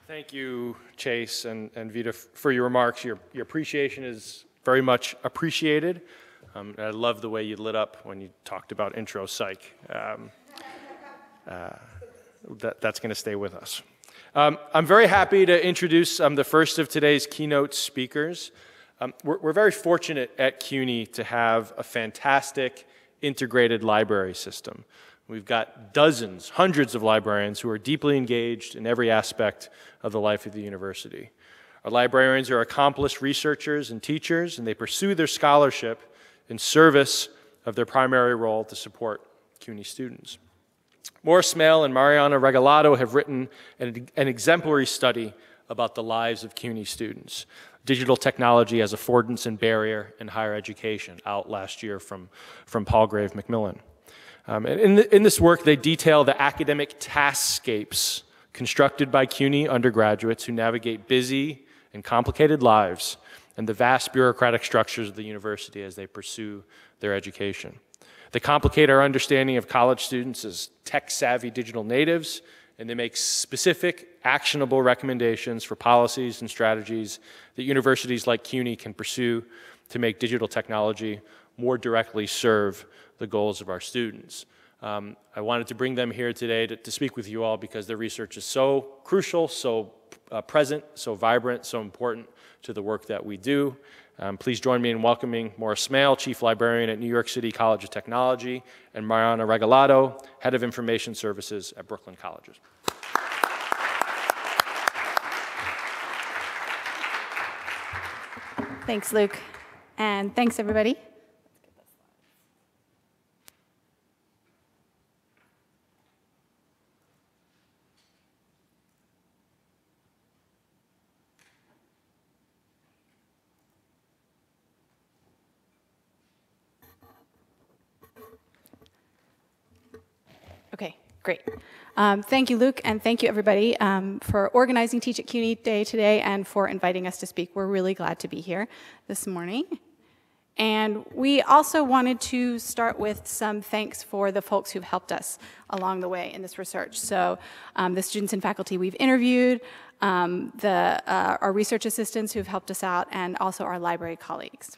Thank you, Chase and Vita, for your remarks. Your appreciation is very much appreciated. I love the way you lit up when you talked about intro psych. That's going to stay with us. I'm very happy to introduce the first of today's keynote speakers. We're very fortunate at CUNY to have a fantastic integrated library system. We've got dozens, hundreds of librarians who are deeply engaged in every aspect of the life of the university. Our librarians are accomplished researchers and teachers, and they pursue their scholarship in service of their primary role to support CUNY students. Maura Smale and Mariana Regalado have written an exemplary study about the lives of CUNY students. Digital technology as affordance and barrier in higher education, out last year from Palgrave Macmillan. In this work, they detail the academic taskscapes constructed by CUNY undergraduates who navigate busy and complicated lives and the vast bureaucratic structures of the university as they pursue their education. They complicate our understanding of college students as tech-savvy digital natives, and they make specific, actionable recommendations for policies and strategies that universities like CUNY can pursue to make digital technology more directly serve the goals of our students. I wanted to bring them here today to speak with you all because their research is so crucial, so present, so vibrant, so important to the work that we do. Please join me in welcoming Maura Smale, Chief Librarian at New York City College of Technology, and Mariana Regalado, Head of Information Services at Brooklyn Colleges. Thanks, Luke, and thanks, everybody. Okay, great. Thank you, Luke, and thank you, everybody, for organizing Teach at CUNY Day today and for inviting us to speak. We're really glad to be here this morning. And we also wanted to start with some thanks for the folks who've helped us along the way in this research. So the students and faculty we've interviewed, our research assistants who've helped us out, and also our library colleagues.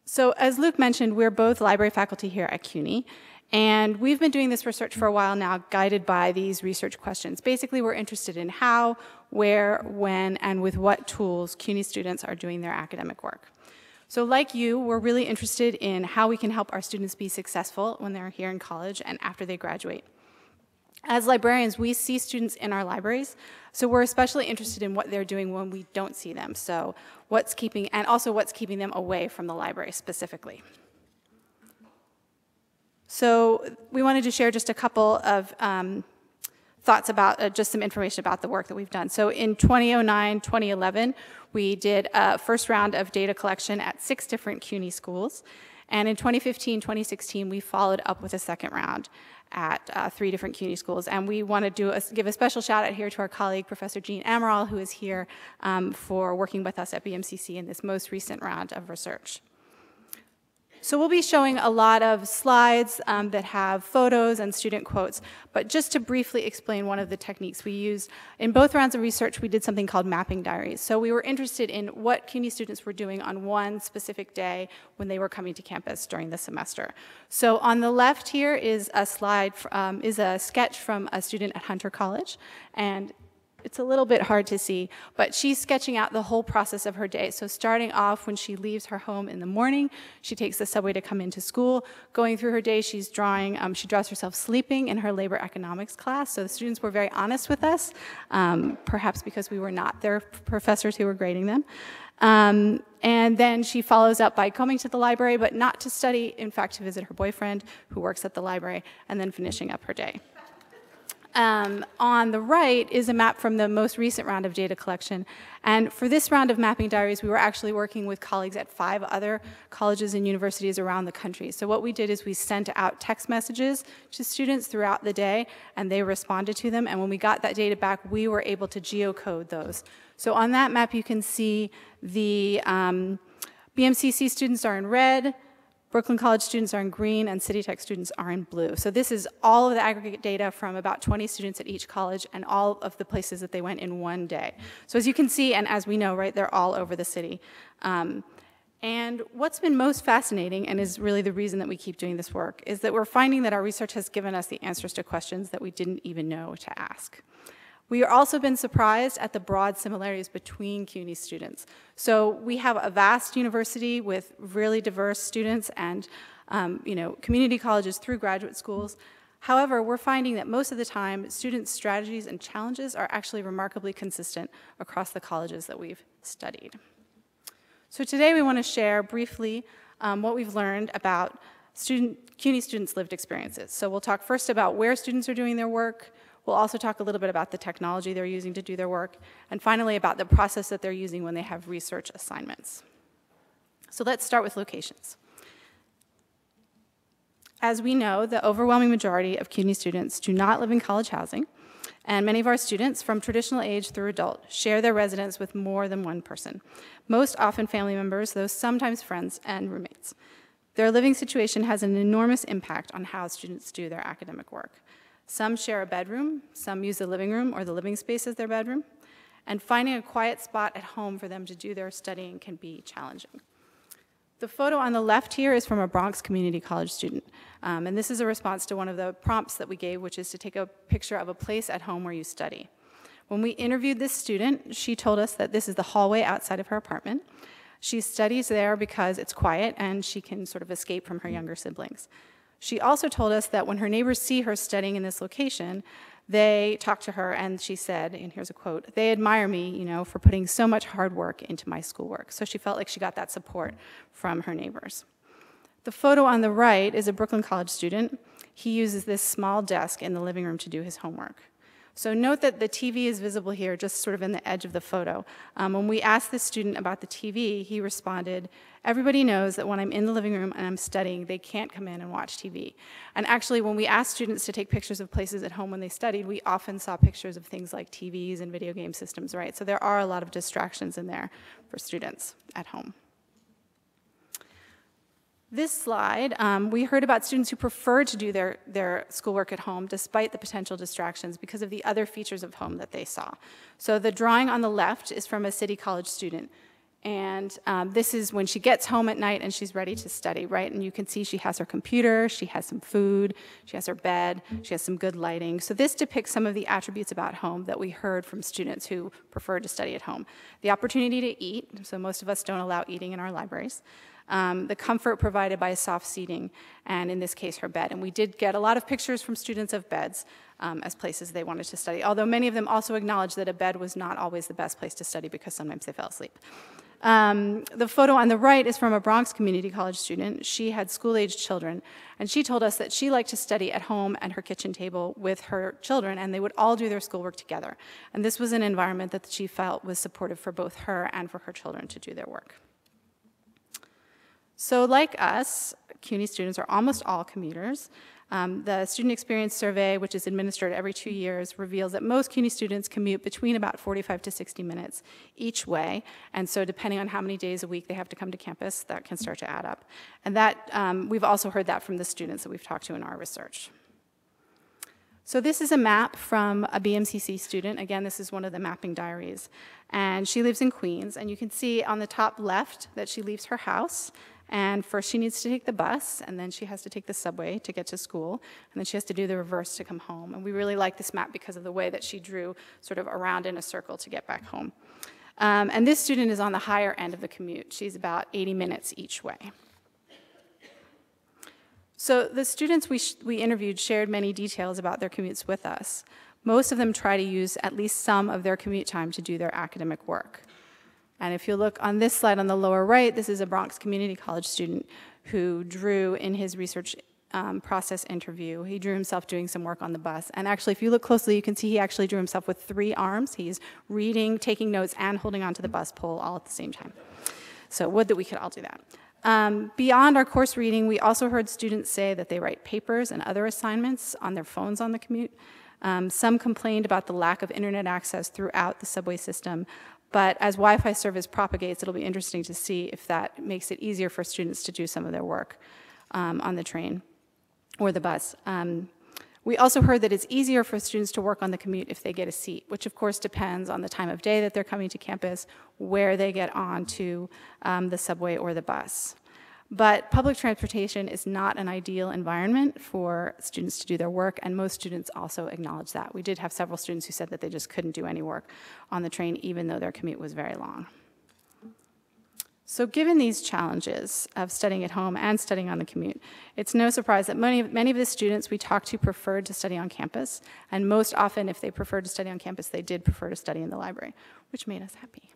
So as Luke mentioned, we're both library faculty here at CUNY. And we've been doing this research for a while now, guided by these research questions. Basically, we're interested in how, where, when, and with what tools CUNY students are doing their academic work. So like you, we're really interested in how we can help our students be successful when they're here in college and after they graduate. As librarians, we see students in our libraries, so we're especially interested in what they're doing when we don't see them. So what's keeping them away from the library specifically. So we wanted to share just a couple of thoughts about just some information about the work that we've done. So in 2009, 2011, we did a first round of data collection at 6 different CUNY schools. And in 2015, 2016, we followed up with a second round at 3 different CUNY schools. And we want to give a special shout out here to our colleague, Professor Jean Amaral, who is here for working with us at BMCC in this most recent round of research. So we'll be showing a lot of slides that have photos and student quotes, but just to briefly explain one of the techniques we used, in both rounds of research, we did something called mapping diaries. So we were interested in what CUNY students were doing on one specific day when they were coming to campus during the semester. So on the left here is a sketch from a student at Hunter College, and it's a little bit hard to see, but she's sketching out the whole process of her day. So starting off when she leaves her home in the morning, she takes the subway to come into school. Going through her day, she's drawing, she draws herself sleeping in her labor economics class. So the students were very honest with us, perhaps because we were not their professors who were grading them. And then she follows up by coming to the library, but not to study, in fact, to visit her boyfriend who works at the library, and then finishing up her day. On the right is a map from the most recent round of data collection. And for this round of mapping diaries, we were actually working with colleagues at 5 other colleges and universities around the country. So what we did is we sent out text messages to students throughout the day, and they responded to them. And when we got that data back, we were able to geocode those. So on that map, you can see the BMCC students are in red, Brooklyn College students are in green, and City Tech students are in blue. So this is all of the aggregate data from about 20 students at each college and all of the places that they went in one day. So as you can see, and as we know, right, they're all over the city. And what's been most fascinating, and is really the reason that we keep doing this work, is that we're finding that our research has given us the answers to questions that we didn't even know to ask. We have also been surprised at the broad similarities between CUNY students. So we have a vast university with really diverse students and community colleges through graduate schools. However, we're finding that most of the time, students' strategies and challenges are actually remarkably consistent across the colleges that we've studied. So today we want to share briefly what we've learned about CUNY students' lived experiences. So we'll talk first about where students are doing their work. We'll also talk a little bit about the technology they're using to do their work, and finally about the process that they're using when they have research assignments. So let's start with locations. As we know, the overwhelming majority of CUNY students do not live in college housing, and many of our students, from traditional age through adult, share their residence with more than one person, most often family members, though sometimes friends and roommates. Their living situation has an enormous impact on how students do their academic work. Some share a bedroom, some use the living room or the living space as their bedroom, and finding a quiet spot at home for them to do their studying can be challenging. The photo on the left here is from a Bronx Community College student, and this is a response to one of the prompts that we gave, which is to take a picture of a place at home where you study. When we interviewed this student, she told us that this is the hallway outside of her apartment. She studies there because it's quiet and she can sort of escape from her younger siblings. She also told us that when her neighbors see her studying in this location, they talk to her and she said, and here's a quote, "They admire me, for putting so much hard work into my schoolwork." So she felt like she got that support from her neighbors. The photo on the right is a Brooklyn College student. He uses this small desk in the living room to do his homework. So note that the TV is visible here, just sort of in the edge of the photo. When we asked this student about the TV, he responded, "Everybody knows that when I'm in the living room and I'm studying, they can't come in and watch TV." And actually, when we asked students to take pictures of places at home when they studied, we often saw pictures of things like TVs and video game systems, right? So there are a lot of distractions in there for students at home. This slide, we heard about students who prefer to do their schoolwork at home despite the potential distractions because of the other features of home that they saw. So the drawing on the left is from a City College student. And this is when she gets home at night and she's ready to study, right? And you can see she has her computer, she has some food, she has her bed, she has some good lighting. So this depicts some of the attributes about home that we heard from students who prefer to study at home. The opportunity to eat, so most of us don't allow eating in our libraries. The comfort provided by soft seating, and in this case, her bed. And we did get a lot of pictures from students of beds as places they wanted to study, although many of them also acknowledged that a bed was not always the best place to study because sometimes they fell asleep. The photo on the right is from a Bronx Community College student. She had school-aged children, and she told us that she liked to study at home at her kitchen table with her children, and they would all do their schoolwork together. And this was an environment that she felt was supportive for both her and for her children to do their work. So like us, CUNY students are almost all commuters. The Student Experience Survey, which is administered every 2 years, reveals that most CUNY students commute between about 45 to 60 minutes each way. And so depending on how many days a week they have to come to campus, that can start to add up. And that we've also heard that from the students that we've talked to in our research. So this is a map from a BMCC student. Again, this is one of the mapping diaries. And she lives in Queens. And you can see on the top left that she leaves her house. And first she needs to take the bus, and then she has to take the subway to get to school, and then she has to do the reverse to come home. And we really like this map because of the way that she drew sort of around in a circle to get back home. And this student is on the higher end of the commute. She's about 80 minutes each way. So the students we interviewed shared many details about their commutes with us. Most of them try to use at least some of their commute time to do their academic work. And if you look on this slide on the lower right, this is a Bronx Community College student who drew in his research process interview. He drew himself doing some work on the bus. And actually, if you look closely, you can see he actually drew himself with 3 arms. He's reading, taking notes, and holding onto the bus pole all at the same time. So would that we could all do that. Beyond our course reading, we also heard students say that they write papers and other assignments on their phones on the commute. Some complained about the lack of internet access throughout the subway system, But as Wi-Fi service propagates, it'll be interesting to see if that makes it easier for students to do some of their work on the train or the bus. We also heard that it's easier for students to work on the commute if they get a seat, which of course depends on the time of day that they're coming to campus, where they get on to the subway or the bus. But public transportation is not an ideal environment for students to do their work, and most students also acknowledge that. We did have several students who said that they just couldn't do any work on the train, even though their commute was very long. So given these challenges of studying at home and studying on the commute, it's no surprise that many of the students we talked to preferred to study on campus, and most often if they preferred to study on campus, they did prefer to study in the library, which made us happy.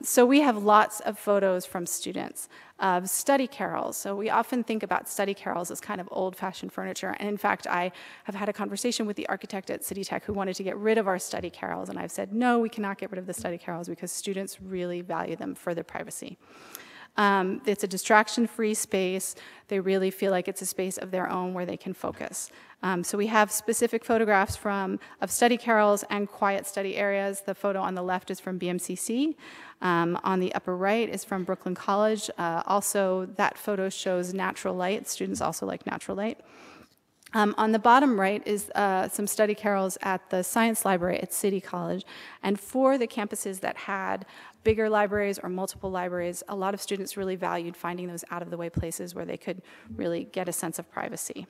So we have lots of photos from students of study carrels. So we often think about study carrels as kind of old-fashioned furniture. And in fact, I have had a conversation with the architect at City Tech who wanted to get rid of our study carrels. And I've said, no, we cannot get rid of the study carrels because students really value them for their privacy. It's a distraction-free space. They really feel like it's a space of their own where they can focus. So we have specific photographs of study carrels and quiet study areas. The photo on the left is from BMCC. On the upper right is from Brooklyn College. Also, that photo shows natural light. Students also like natural light. On the bottom right is some study carrels at the Science Library at City College. And for the campuses that had bigger libraries or multiple libraries, a lot of students really valued finding those out-of-the-way places where they could really get a sense of privacy.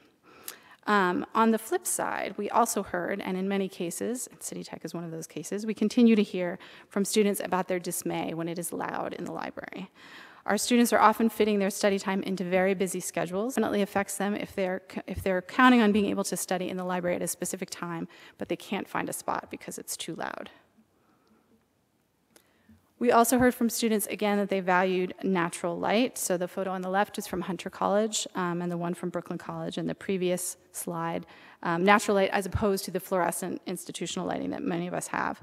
On the flip side, we also heard, and in many cases, and City Tech is one of those cases, we continue to hear from students about their dismay when it is loud in the library. Our students are often fitting their study time into very busy schedules. It definitely affects them if they're counting on being able to study in the library at a specific time, but they can't find a spot because it's too loud. We also heard from students, again, that they valued natural light. So the photo on the left is from Hunter College, and the one from Brooklyn College, and the previous slide, natural light as opposed to the fluorescent institutional lighting that many of us have.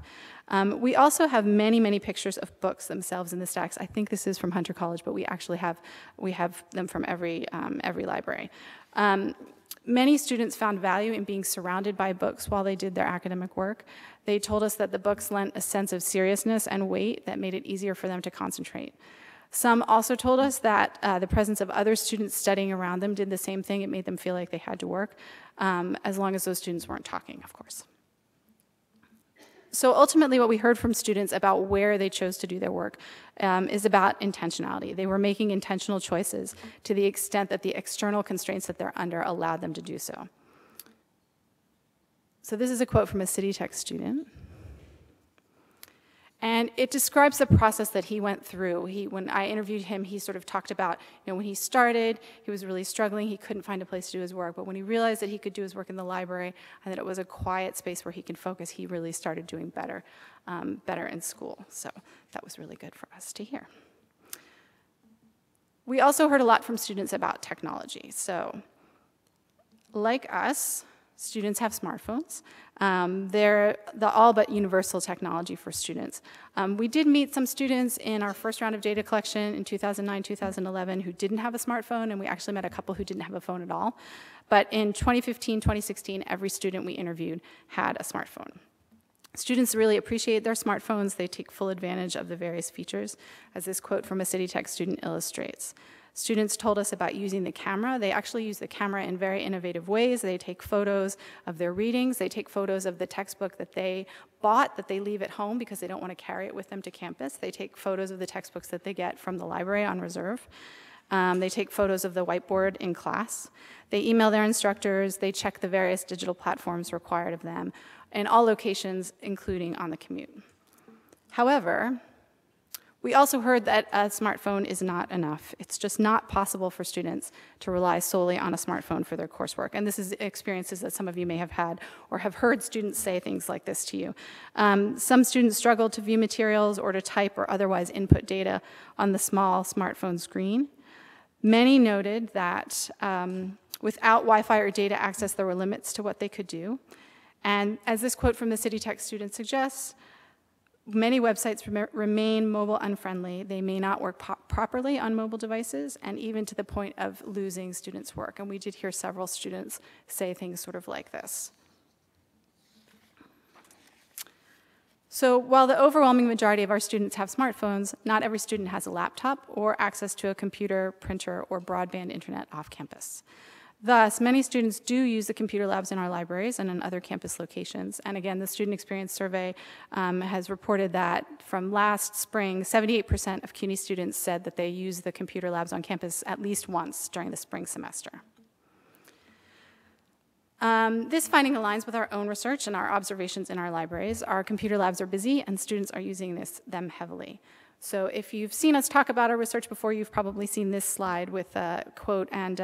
We also have many, many pictures of books themselves in the stacks. I think this is from Hunter College, but we actually have them from every library. Many students found value in being surrounded by books while they did their academic work. They told us that the books lent a sense of seriousness and weight that made it easier for them to concentrate. Some also told us that the presence of other students studying around them did the same thing. It made them feel like they had to work, as long as those students weren't talking, of course. So ultimately, what we heard from students about where they chose to do their work is about intentionality. They were making intentional choices to the extent that the external constraints that they're under allowed them to do so. So this is a quote from a City Tech student. And it describes the process that he went through. When I interviewed him, he sort of talked about, when he started, he was really struggling. He couldn't find a place to do his work. But when he realized that he could do his work in the library and that it was a quiet space where he could focus, he really started doing better in school. So that was really good for us to hear. We also heard a lot from students about technology. So like us, students have smartphones. They're the all but universal technology for students. We did meet some students in our first round of data collection in 2009, 2011 who didn't have a smartphone, and we actually met a couple who didn't have a phone at all. But in 2015, 2016, every student we interviewed had a smartphone. Students really appreciate their smartphones. They take full advantage of the various features, as this quote from a City Tech student illustrates. Students told us about using the camera. They actually use the camera in very innovative ways. They take photos of their readings. They take photos of the textbook that they bought that they leave at home because they don't want to carry it with them to campus. They take photos of the textbooks that they get from the library on reserve. They take photos of the whiteboard in class. They email their instructors. They check the various digital platforms required of them in all locations, including on the commute. However, we also heard that a smartphone is not enough. It's just not possible for students to rely solely on a smartphone for their coursework. And this is experiences that some of you may have had or have heard students say things like this to you. Some students struggle to view materials or to type or otherwise input data on the small smartphone screen. Many noted that without Wi-Fi or data access, there were limits to what they could do. And as this quote from the City Tech student suggests, many websites remain mobile unfriendly. They may not work properly on mobile devices, and even to the point of losing students' work. And we did hear several students say things sort of like this. So while the overwhelming majority of our students have smartphones, not every student has a laptop or access to a computer, printer, or broadband internet off campus. Thus, many students do use the computer labs in our libraries and in other campus locations. And again, the Student Experience Survey has reported that from last spring, 78% of CUNY students said that they use the computer labs on campus at least once during the spring semester. This finding aligns with our own research and our observations in our libraries. Our computer labs are busy and students are using them heavily. So if you've seen us talk about our research before, you've probably seen this slide with a quote and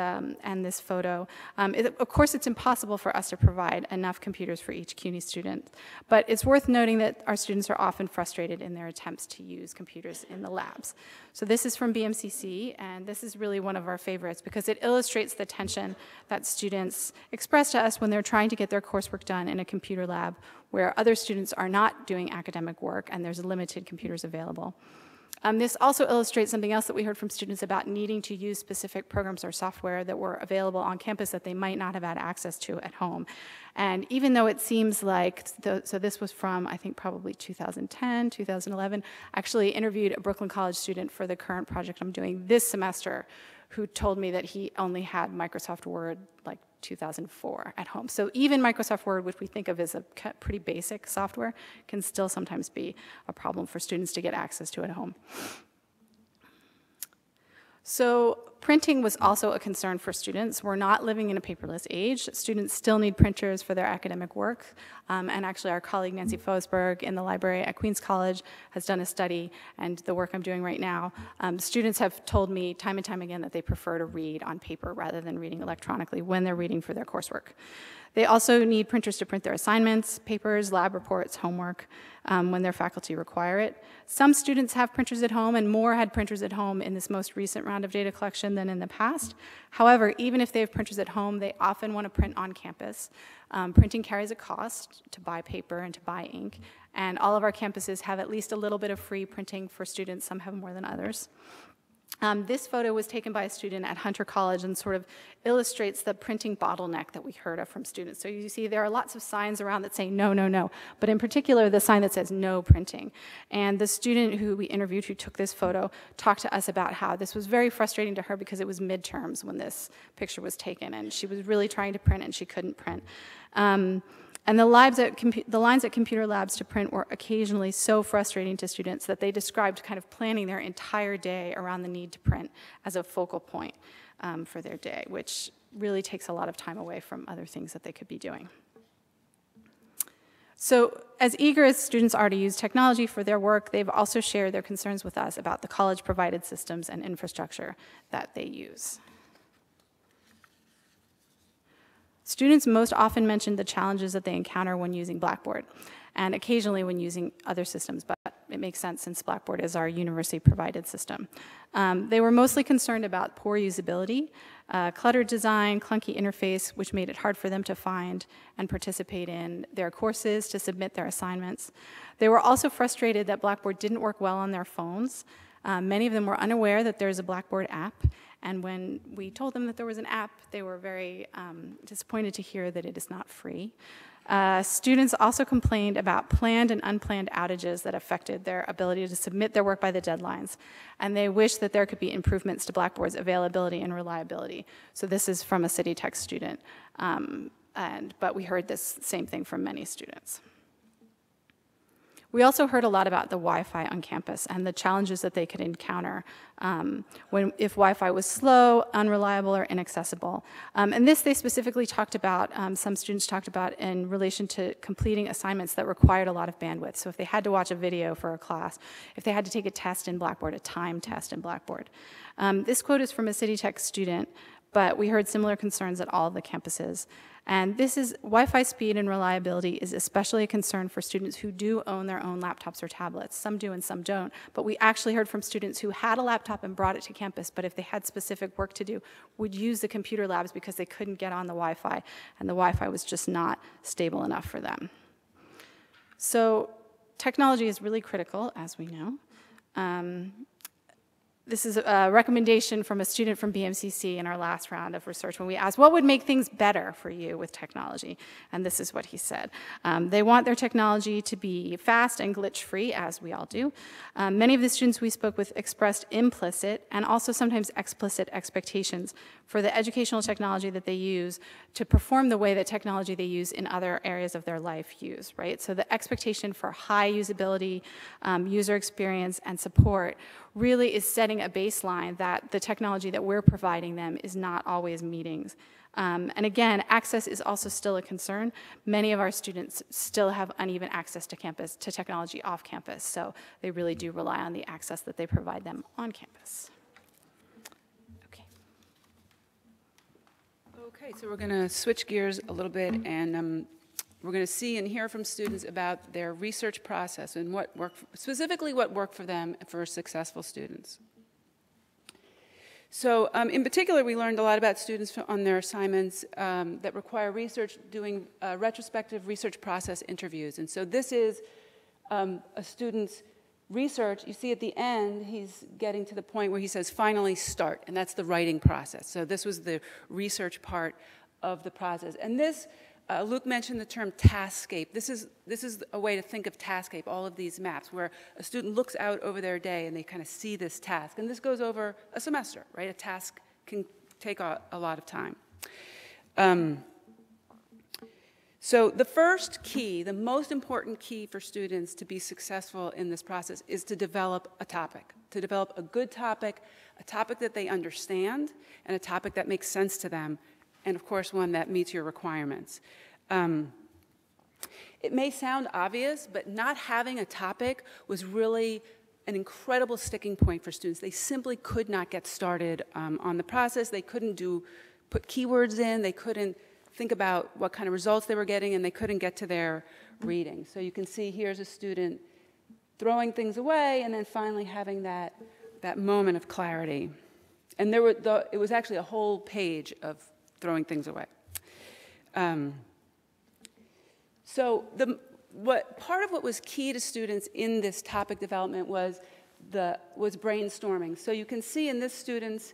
this photo. Of course, it's impossible for us to provide enough computers for each CUNY student, but it's worth noting that our students are often frustrated in their attempts to use computers in the labs. So this is from BMCC, and this is really one of our favorites because it illustrates the tension that students express to us when they're trying to get their coursework done in a computer lab where other students are not doing academic work and there's limited computers available. This also illustrates something else that we heard from students about needing to use specific programs or software that were available on campus that they might not have had access to at home. And even though it seems like, so this was from, I think, probably 2010, 2011, I actually interviewed a Brooklyn College student for the current project I'm doing this semester who told me that he only had Microsoft Word like 2004 at home. So even Microsoft Word, which we think of as a pretty basic software, can still sometimes be a problem for students to get access to at home. So printing was also a concern for students. We're not living in a paperless age. Students still need printers for their academic work. And actually our colleague Nancy Fosberg in the library at Queens College has done a study, and the work I'm doing right now, students have told me time and time again that they prefer to read on paper rather than reading electronically when they're reading for their coursework. They also need printers to print their assignments, papers, lab reports, homework, when their faculty require it. Some students have printers at home, and more had printers at home in this most recent round of data collection than in the past. However, even if they have printers at home, they often want to print on campus. Printing carries a cost to buy paper and to buy ink, and all of our campuses have at least a little bit of free printing for students. Some have more than others. This photo was taken by a student at Hunter College and sort of illustrates the printing bottleneck that we heard of from students. So you see there are lots of signs around that say no, no, no, but in particular the sign that says no printing. And the student who we interviewed who took this photo talked to us about how this was very frustrating to her because it was midterms when this picture was taken, and she was really trying to print and she couldn't print. And the lines at computer labs to print were occasionally so frustrating to students that they described kind of planning their entire day around the need to print as a focal point for their day, which really takes a lot of time away from other things that they could be doing. So as eager as students are to use technology for their work, they've also shared their concerns with us about the college-provided systems and infrastructure that they use. Students most often mention the challenges that they encounter when using Blackboard, and occasionally when using other systems, but it makes sense since Blackboard is our university-provided system. They were mostly concerned about poor usability, cluttered design, clunky interface, which made it hard for them to find and participate in their courses, to submit their assignments. They were also frustrated that Blackboard didn't work well on their phones. Many of them were unaware that there's a Blackboard app, and when we told them that there was an app, they were very disappointed to hear that it is not free. Students also complained about planned and unplanned outages that affected their ability to submit their work by the deadlines, and they wish that there could be improvements to Blackboard's availability and reliability. So this is from a City Tech student, but we heard this same thing from many students. We also heard a lot about the Wi-Fi on campus and the challenges that they could encounter if Wi-Fi was slow, unreliable, or inaccessible. And this they specifically talked about, some students talked about in relation to completing assignments that required a lot of bandwidth. So if they had to watch a video for a class, if they had to take a test in Blackboard, a timed test in Blackboard. This quote is from a City Tech student, but we heard similar concerns at all of the campuses. And this is, Wi-Fi speed and reliability is especially a concern for students who do own their own laptops or tablets. Some do and some don't. But we actually heard from students who had a laptop and brought it to campus, but if they had specific work to do, would use the computer labs because they couldn't get on the Wi-Fi, and the Wi-Fi was just not stable enough for them. So technology is really critical, as we know. this is a recommendation from a student from BMCC in our last round of research when we asked, what would make things better for you with technology? And this is what he said. They want their technology to be fast and glitch-free, as we all do. Many of the students we spoke with expressed implicit and also sometimes explicit expectations for the educational technology that they use to perform the way that technology they use in other areas of their life use, right? So the expectation for high usability, user experience, and support really is setting a baseline that the technology that we're providing them is not always meeting. And again, access is also still a concern. Many of our students still have uneven access to campus, to technology off campus, so they really do rely on the access that they provide them on campus. Okay, so we're going to switch gears a little bit, and we're going to see and hear from students about their research process and what worked, specifically what worked for them for successful students. So in particular, we learned a lot about students on their assignments that require research, doing retrospective research process interviews. And so this is a student's research. You see at the end, he's getting to the point where he says, finally start, and that's the writing process. So this was the research part of the process. And this, Luke mentioned the term Scape. This is a way to think of Scape, all of these maps, where a student looks out over their day and they kind of see this task. And this goes over a semester, right? A task can take a lot of time. So the first key, the most important key for students to be successful in this process is to develop a topic, to develop a good topic, a topic that they understand, and a topic that makes sense to them, and of course one that meets your requirements. It may sound obvious, but not having a topic was really an incredible sticking point for students. They simply could not get started on the process. They couldn't put keywords in, they couldn't think about what kind of results they were getting, and they couldn't get to their reading. So you can see here's a student throwing things away and then finally having that moment of clarity. And it was actually a whole page of throwing things away. So part of what was key to students in this topic development was brainstorming. So you can see in this student's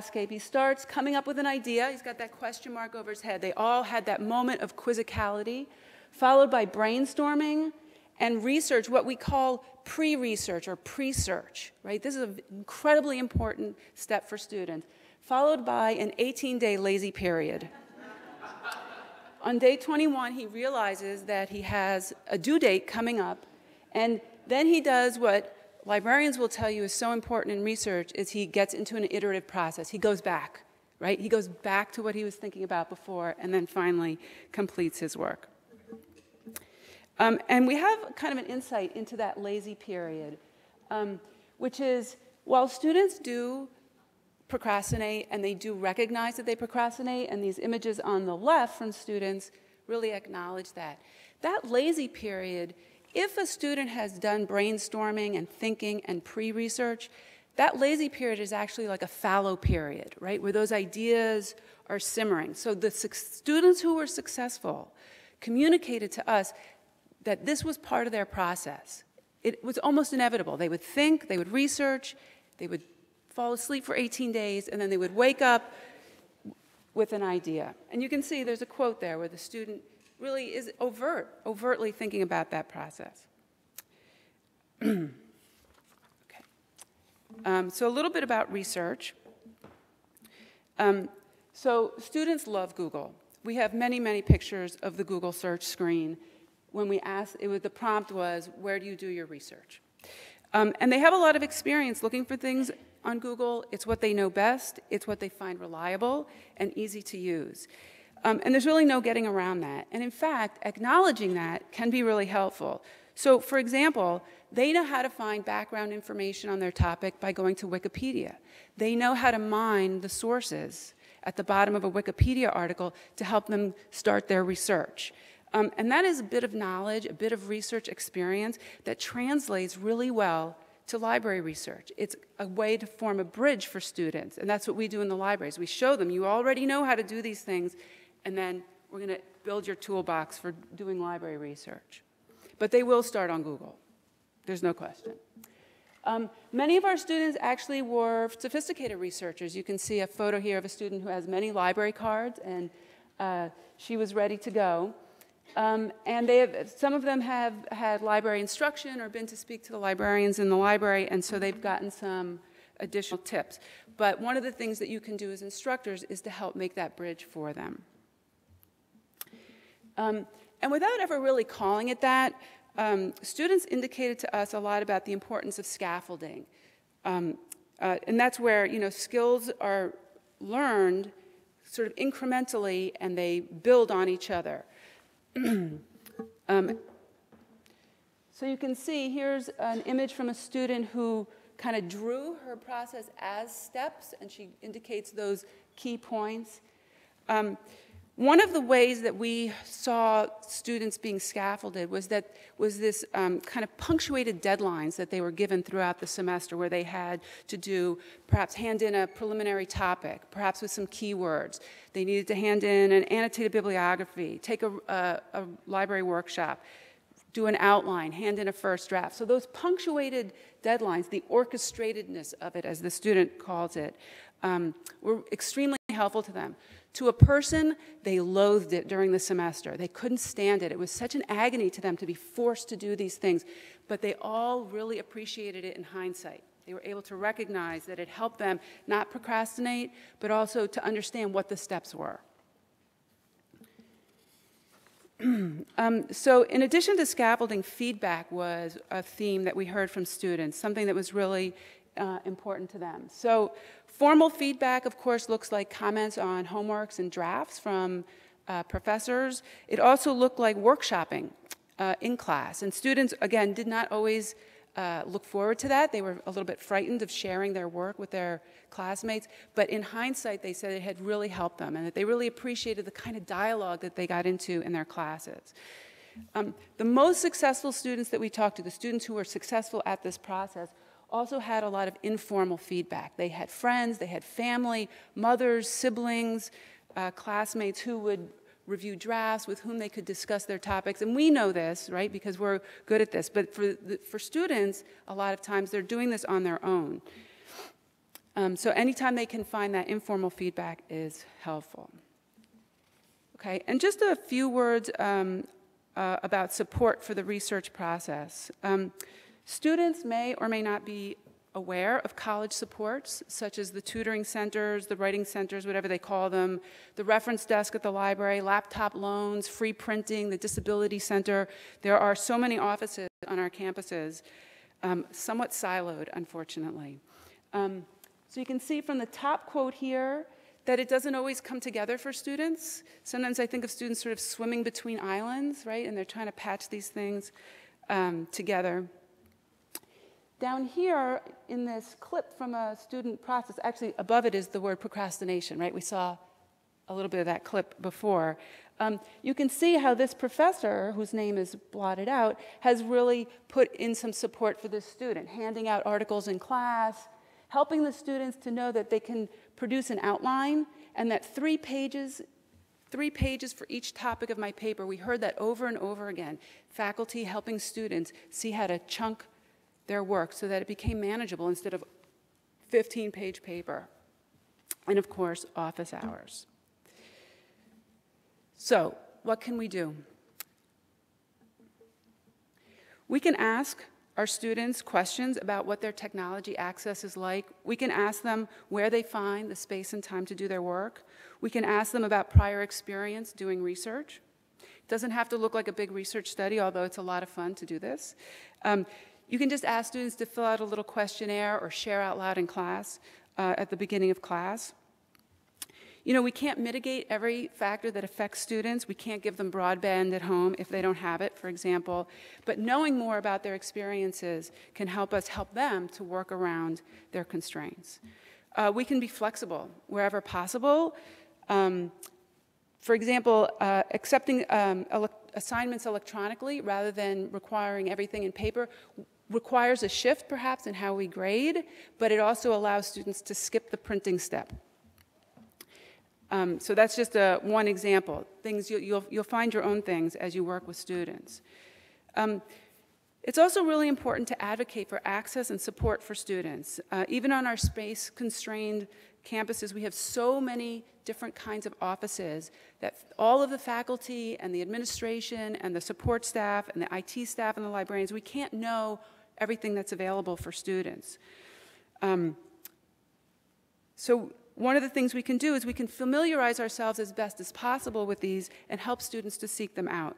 Scape, he starts coming up with an idea. He's got that question mark over his head. They all had that moment of quizzicality, followed by brainstorming and research, what we call pre-research or pre-search, right? This is an incredibly important step for students, followed by an 18-day lazy period. On day 21, he realizes that he has a due date coming up, and then he does what librarians will tell you is so important in research, is he gets into an iterative process. He goes back, right? He goes back to what he was thinking about before and then finally completes his work. And we have kind of an insight into that lazy period, which is while students do procrastinate and they do recognize that they procrastinate, and these images on the left from students really acknowledge that. That lazy period, if a student has done brainstorming and thinking and pre-research, that lazy period is actually like a fallow period, right, where those ideas are simmering. So the students who were successful communicated to us that this was part of their process. It was almost inevitable. They would think, they would research, they would fall asleep for 18 days, and then they would wake up with an idea. And you can see there's a quote there where the student really is overtly thinking about that process. Okay. So a little bit about research. So students love Google. We have many, many pictures of the Google search screen. When we asked, the prompt was, where do you do your research? And they have a lot of experience looking for things on Google. It's what they know best. It's what they find reliable and easy to use. And there's really no getting around that. And in fact, acknowledging that can be really helpful. So for example, they know how to find background information on their topic by going to Wikipedia. They know how to mine the sources at the bottom of a Wikipedia article to help them start their research. And that is a bit of knowledge, a bit of research experience that translates really well to library research. It's a way to form a bridge for students, and that's what we do in the libraries. We show them, you already know how to do these things, and then we're going to build your toolbox for doing library research. But they will start on Google. There's no question. Many of our students actually were sophisticated researchers. You can see a photo here of a student who has many library cards, and she was ready to go. And some of them have had library instruction or been to speak to the librarians in the library, and so they've gotten some additional tips. But one of the things that you can do as instructors is to help make that bridge for them. And without ever really calling it that, students indicated to us a lot about the importance of scaffolding. And that's where, you know, skills are learned sort of incrementally and they build on each other. So you can see here's an image from a student who kind of drew her process as steps, and she indicates those key points. One of the ways that we saw students being scaffolded was this kind of punctuated deadlines that they were given throughout the semester, where they had to do, perhaps hand in a preliminary topic, perhaps with some keywords. They needed to hand in an annotated bibliography, take a library workshop, do an outline, hand in a first draft. So those punctuated deadlines, the orchestratedness of it, as the student calls it, were extremely helpful to them. To a person, they loathed it during the semester. They couldn't stand it. It was such an agony to them to be forced to do these things. But they all really appreciated it in hindsight. They were able to recognize that it helped them not procrastinate, but also to understand what the steps were. So in addition to scaffolding, feedback was a theme that we heard from students, something that was really important to them. So formal feedback, of course, looks like comments on homeworks and drafts from professors. It also looked like workshopping in class. And students, again, did not always look forward to that. They were a little bit frightened of sharing their work with their classmates. But in hindsight, they said it had really helped them and that they really appreciated the kind of dialogue that they got into in their classes. The most successful students that we talked to, the students who were successful at this process, also had a lot of informal feedback. They had friends, they had family, mothers, siblings, classmates who would review drafts, with whom they could discuss their topics. And we know this, right, because we're good at this. But for students, a lot of times they're doing this on their own. So anytime they can find that informal feedback is helpful. Okay, and just a few words about support for the research process. Students may or may not be aware of college supports, such as the tutoring centers, the writing centers, whatever they call them, the reference desk at the library, laptop loans, free printing, the disability center. There are so many offices on our campuses, somewhat siloed, unfortunately. So you can see from the top quote here that it doesn't always come together for students. Sometimes I think of students sort of swimming between islands, right, and they're trying to patch these things together. Down here in this clip from a student process, actually above it is the word procrastination, right? We saw a little bit of that clip before. You can see how this professor, whose name is blotted out, has really put in some support for this student, handing out articles in class, helping the students to know that they can produce an outline, and that 3 pages for each topic of my paper. We heard that over and over again. Faculty helping students see how to chunk their work so that it became manageable instead of 15-page paper. And of course, office hours. So, what can we do? We can ask our students questions about what their technology access is like. We can ask them where they find the space and time to do their work. We can ask them about prior experience doing research. It doesn't have to look like a big research study, although it's a lot of fun to do this. You can just ask students to fill out a little questionnaire or share out loud in class at the beginning of class. You know, we can't mitigate every factor that affects students. We can't give them broadband at home if they don't have it, for example. But knowing more about their experiences can help us help them to work around their constraints. We can be flexible wherever possible. For example, accepting assignments electronically rather than requiring everything in paper requires a shift, perhaps, in how we grade, but it also allows students to skip the printing step. So that's just one example. Things you'll find your own things as you work with students. It's also really important to advocate for access and support for students. Even on our space-constrained campuses, we have so many different kinds of offices that all of the faculty and the administration and the support staff and the IT staff and the librarians, we can't know everything that's available for students. So one of the things we can do is we can familiarize ourselves as best as possible with these and help students to seek them out.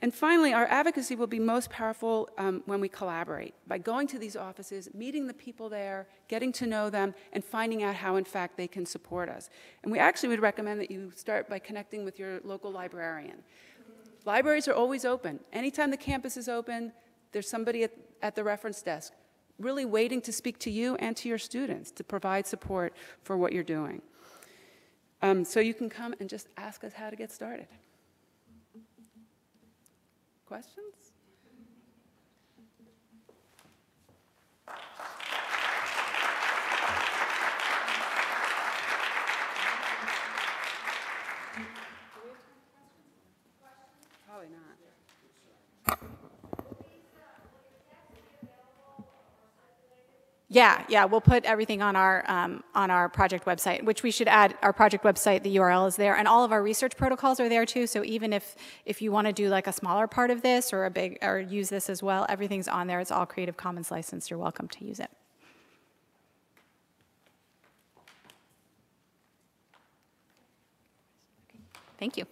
And finally, our advocacy will be most powerful when we collaborate, by going to these offices, meeting the people there, getting to know them, and finding out how, in fact, they can support us. And we actually would recommend that you start by connecting with your local librarian. Libraries are always open. Anytime the campus is open, there's somebody at the reference desk really waiting to speak to you and to your students to provide support for what you're doing. So you can come and just ask us how to get started. Questions? Probably not. Yeah, we'll put everything on our project website, which we should add. Our project website, the URL is there, and all of our research protocols are there too. So even if you want to do like a smaller part of this or use this as well, everything's on there. It's all Creative Commons licensed. You're welcome to use it. Thank you.